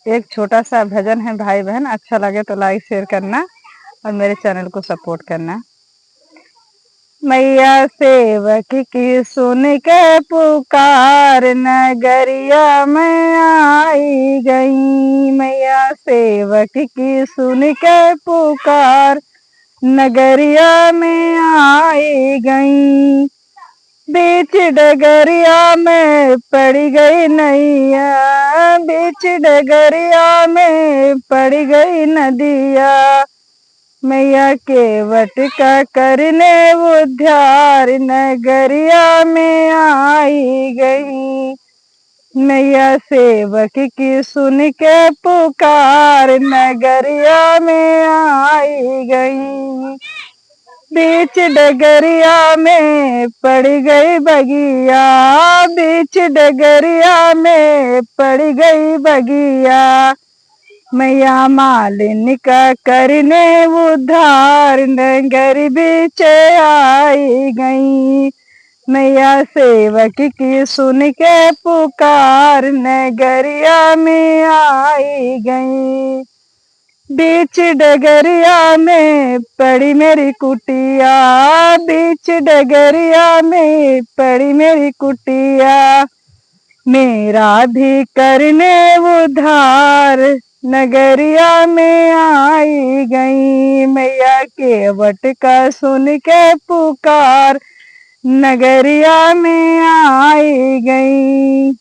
एक छोटा सा भजन है भाई बहन, अच्छा लगे तो लाइक शेयर करना और मेरे चैनल को सपोर्ट करना। मैया सेवक की सुन के पुकार नगरिया में आई गई। मैया सेवक की सुन के पुकार नगरिया में आई गई। बीच डगरिया में पड़ गई नैया, बीच डगरिया में पड़ गई नदिया। मैया केवट का करने उद्धार नगरिया में आई गई। मैया सेवक की सुन के पुकार नगरिया में आई गई। बीच डगरिया में पड़ गई बगिया, बीच डगरिया में पड़ गई बगिया। मैया मालिन का करने उद्धार नगर बीच आई गई। मैया सेवक की सुन के पुकार नगरिया में आई गई। बीच डगरिया में पड़ी मेरी कुटिया, बीच डगरिया में पड़ी मेरी कुटिया। मेरा भी करने उद्धार नगरिया में आई गई। मैया केवट का सुन के पुकार नगरिया में आई गई।